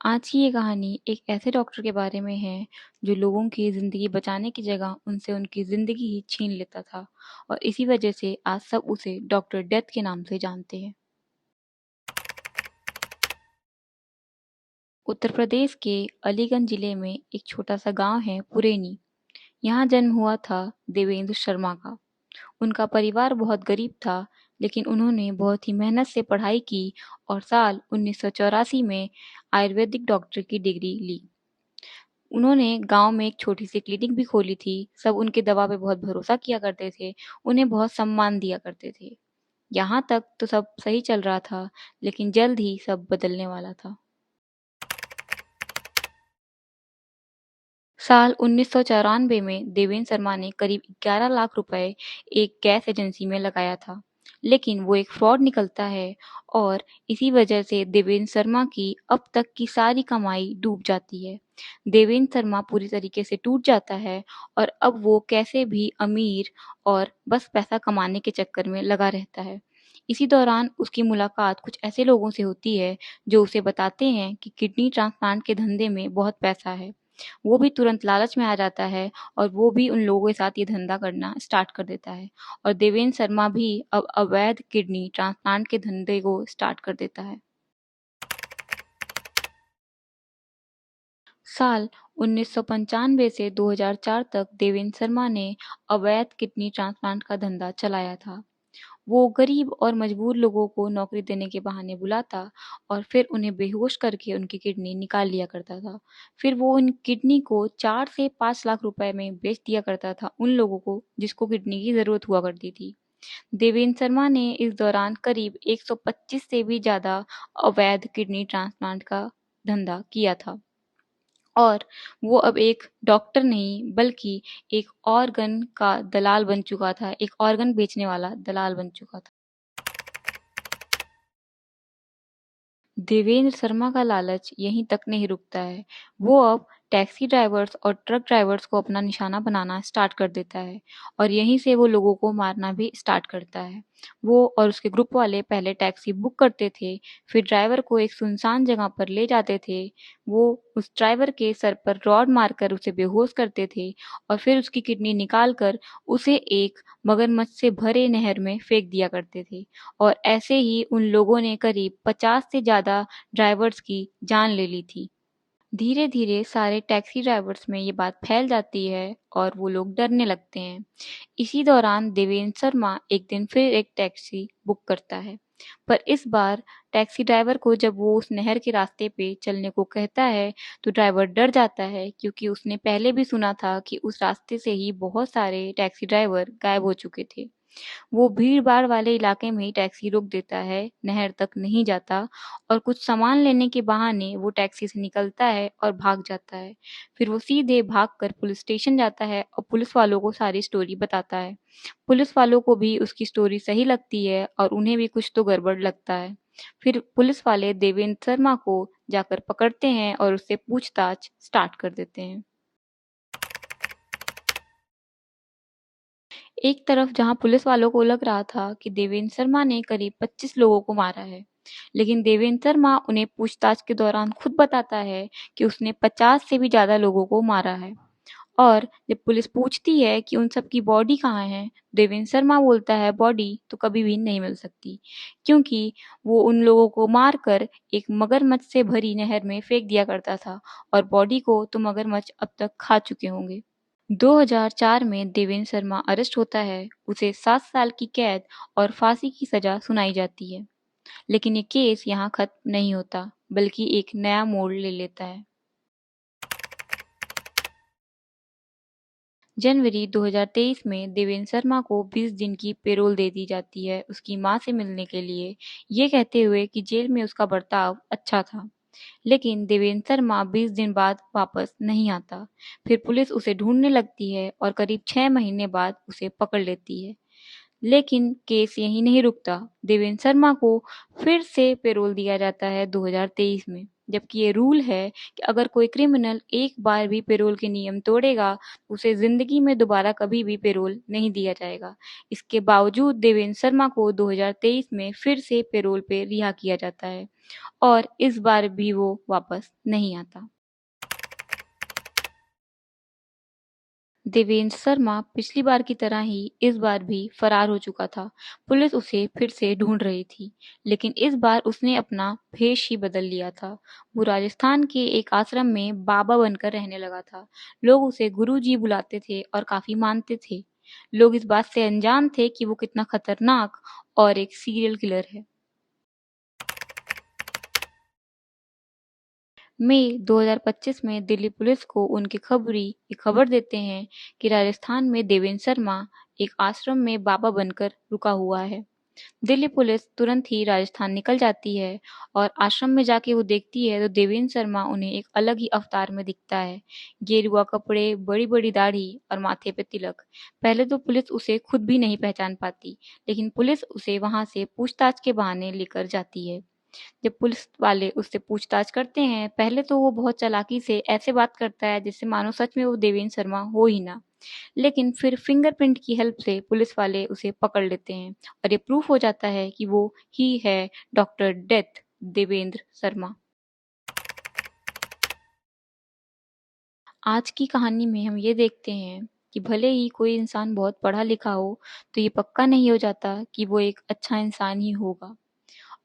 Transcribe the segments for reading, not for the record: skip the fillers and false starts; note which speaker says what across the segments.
Speaker 1: आज की ये कहानी एक ऐसे डॉक्टर के बारे में है जो लोगों की ज़िंदगी बचाने की जगह उनसे उनकी ज़िंदगी ही छीन लेता था और इसी वजह से आज सब उसे डॉक्टर डेथ के नाम से जानते हैं। उत्तर प्रदेश के अलीगंज जिले में एक छोटा सा गांव है पुरैनी। यहाँ जन्म हुआ था देवेंद्र शर्मा का। उनका परिवार बहुत गरीब था, लेकिन उन्होंने बहुत ही मेहनत से पढ़ाई की और साल 1984 में आयुर्वेदिक डॉक्टर की डिग्री ली। उन्होंने गाँव में एक छोटी-सी क्लिनिक भी खोली थी। सब उनकी दवा पे बहुत भरोसा किया करते थे, उन्हें बहुत सम्मान दिया करते थे। यहाँ तक तो सब सही चल रहा था, लेकिन जल्द ही सब बदलने वाला था। साल 1994 में देवेंद्र शर्मा ने करीब 11 लाख रुपए एक गैस एजेंसी में लगाया था, लेकिन वो एक फ्रॉड निकलता है और इसी वजह से देवेंद्र शर्मा की अब तक की सारी कमाई डूब जाती है। देवेंद्र शर्मा पूरी तरीके से टूट जाता है और अब वो कैसे भी अमीर और बस पैसा कमाने के चक्कर में लगा रहता है। इसी दौरान उसकी मुलाकात कुछ ऐसे लोगों से होती है जो उसे बताते हैं कि किडनी ट्रांसप्लांट के धंधे में बहुत पैसा है। वो भी तुरंत लालच में आ जाता है और वो भी उन लोगों के साथ ये धंधा करना स्टार्ट कर देता है और देवेंद्र शर्मा भी अब अवैध किडनी ट्रांसप्लांट के धंधे को स्टार्ट कर देता है। साल 1995 से 2004 तक देवेंद्र शर्मा ने अवैध किडनी ट्रांसप्लांट का धंधा चलाया था। वो गरीब और मजबूर लोगों को नौकरी देने के बहाने बुलाता और फिर उन्हें बेहोश करके उनकी किडनी निकाल लिया करता था। फिर वो उन किडनी को 4 से 5 लाख रुपए में बेच दिया करता था उन लोगों को जिसको किडनी की ज़रूरत हुआ करती थी। देवेंद्र शर्मा ने इस दौरान करीब 125 से भी ज़्यादा अवैध किडनी ट्रांसप्लांट का धंधा किया था और वो अब एक डॉक्टर नहीं बल्कि एक ऑर्गन का दलाल बन चुका था, एक ऑर्गन बेचने वाला दलाल बन चुका था। देवेंद्र शर्मा का लालच यहीं तक नहीं रुकता है। वो अब टैक्सी ड्राइवर्स और ट्रक ड्राइवर्स को अपना निशाना बनाना स्टार्ट कर देता है और यहीं से वो लोगों को मारना भी स्टार्ट करता है। वो और उसके ग्रुप वाले पहले टैक्सी बुक करते थे, फिर ड्राइवर को एक सुनसान जगह पर ले जाते थे। वो उस ड्राइवर के सर पर रॉड मारकर उसे बेहोश करते थे और फिर उसकी किडनी निकाल कर उसे एक मगरमच्छ से भरे नहर में फेंक दिया करते थे। और ऐसे ही उन लोगों ने करीब 50 से ज़्यादा ड्राइवर्स की जान ले ली थी। धीरे-धीरे सारे टैक्सी ड्राइवर्स में ये बात फैल जाती है और वो लोग डरने लगते हैं। इसी दौरान देवेंद्र शर्मा एक दिन फिर एक टैक्सी बुक करता है। पर इस बार टैक्सी ड्राइवर को जब वो उस नहर के रास्ते पे चलने को कहता है, तो ड्राइवर डर जाता है क्योंकि उसने पहले भी सुना था कि उस रास्ते से ही बहुत सारे टैक्सी ड्राइवर गायब हो चुके थे। वो भीड़-भाड़ वाले इलाके में ही टैक्सी रोक देता है, नहर तक नहीं जाता और कुछ सामान लेने के बहाने वो टैक्सी से निकलता है और भाग जाता है। फिर वो सीधे भागकर पुलिस स्टेशन जाता है और पुलिस वालों को सारी स्टोरी बताता है। पुलिस वालों को भी उसकी स्टोरी सही लगती है और उन्हें भी कुछ तो गड़बड़ लगता है। फिर पुलिस वाले देवेंद्र शर्मा को जाकर पकड़ते हैं और उससे पूछताछ स्टार्ट कर देते हैं। एक तरफ जहां पुलिस वालों को लग रहा था कि देवेंद्र शर्मा ने करीब 25 लोगों को मारा है, लेकिन देवेंद्र शर्मा उन्हें पूछताछ के दौरान खुद बताता है कि उसने 50 से भी ज़्यादा लोगों को मारा है। और जब पुलिस पूछती है कि उन सब की बॉडी कहाँ है, देवेंद्र शर्मा बोलता है बॉडी तो कभी भी नहीं मिल सकती, क्योंकि वो उन लोगों को मारकर एक मगरमच्छ से भरी नहर में फेंक दिया करता था और बॉडी को तो मगरमच्छ अब तक खा चुके होंगे। 2004 में देवेंद्र शर्मा अरेस्ट होता है, उसे 7 साल की कैद और फांसी की सजा सुनाई जाती है। लेकिन ये केस यहाँ खत्म नहीं होता, बल्कि एक नया मोड़ ले लेता है। जनवरी 2023 में देवेंद्र शर्मा को 20 दिन की पैरोल दे दी जाती है उसकी मां से मिलने के लिए, ये कहते हुए कि जेल में उसका बर्ताव अच्छा था। लेकिन देवेंद्र शर्मा 20 दिन बाद वापस नहीं आता। फिर पुलिस उसे ढूंढने लगती है और करीब 6 महीने बाद उसे पकड़ लेती है। लेकिन केस यहीं नहीं रुकता। देवेंद्र शर्मा को फिर से पैरोल दिया जाता है 2023 में, जबकि ये रूल है कि अगर कोई क्रिमिनल एक बार भी पैरोल के नियम तोड़ेगा, उसे ज़िंदगी में दोबारा कभी भी पैरोल नहीं दिया जाएगा। इसके बावजूद देवेंद्र शर्मा को 2023 में फिर से पैरोल पे रिहा किया जाता है और इस बार भी वो वापस नहीं आता। देवेंद्र शर्मा पिछली बार की तरह ही इस बार भी फरार हो चुका था। पुलिस उसे फिर से ढूंढ रही थी, लेकिन इस बार उसने अपना भेष ही बदल लिया था। वो राजस्थान के एक आश्रम में बाबा बनकर रहने लगा था। लोग उसे गुरुजी बुलाते थे और काफी मानते थे। लोग इस बात से अनजान थे कि वो कितना खतरनाक और एक सीरियल किलर है। मई 2025 में दिल्ली पुलिस को उनकी खबरी ये खबर देते हैं कि राजस्थान में देवेंद्र शर्मा एक आश्रम में बाबा बनकर रुका हुआ है। दिल्ली पुलिस तुरंत ही राजस्थान निकल जाती है और आश्रम में जाके वो देखती है तो देवेंद्र शर्मा उन्हें एक अलग ही अवतार में दिखता है। गेरुआ कपड़े, बड़ी-बड़ी दाढ़ी और माथे पे तिलक। पहले तो पुलिस उसे खुद भी नहीं पहचान पाती, लेकिन पुलिस उसे वहां से पूछताछ के बहाने लेकर जाती है। जब पुलिस वाले उससे पूछताछ करते हैं, पहले तो वो बहुत चालाकी से ऐसे बात करता है जैसे मानो सच में वो देवेंद्र शर्मा हो ही ना। लेकिन फिर फिंगरप्रिंट की हेल्प से पुलिस वाले उसे पकड़ लेते हैं और ये प्रूफ हो जाता है कि वो ही है डॉक्टर डेथ देवेंद्र शर्मा। आज की कहानी में हम ये देखते हैं कि भले ही कोई इंसान बहुत पढ़ा लिखा हो, तो ये पक्का नहीं हो जाता कि वो एक अच्छा इंसान ही होगा।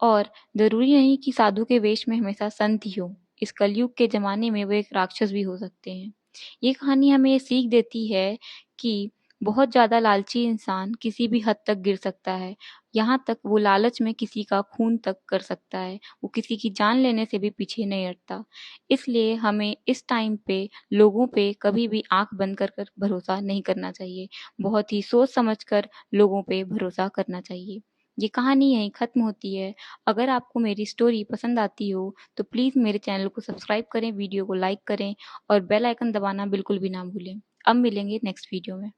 Speaker 1: और ज़रूरी नहीं कि साधु के वेश में हमेशा संत ही हो। इस कलयुग के ज़माने में वो एक राक्षस भी हो सकते हैं। ये कहानी हमें ये सीख देती है कि बहुत ज़्यादा लालची इंसान किसी भी हद तक गिर सकता है। यहाँ तक वो लालच में किसी का खून तक कर सकता है। वो किसी की जान लेने से भी पीछे नहीं हटता। इसलिए हमें इस टाइम पे लोगों पे कभी भी आँख बंद कर कर भरोसा नहीं करना चाहिए। बहुत ही सोच समझ कर लोगों पे भरोसा करना चाहिए। ये कहानी यहीं ख़त्म होती है। अगर आपको मेरी स्टोरी पसंद आती हो तो प्लीज़ मेरे चैनल को सब्सक्राइब करें, वीडियो को लाइक करें और बेल आइकन दबाना बिल्कुल भी ना भूलें। अब मिलेंगे नेक्स्ट वीडियो में।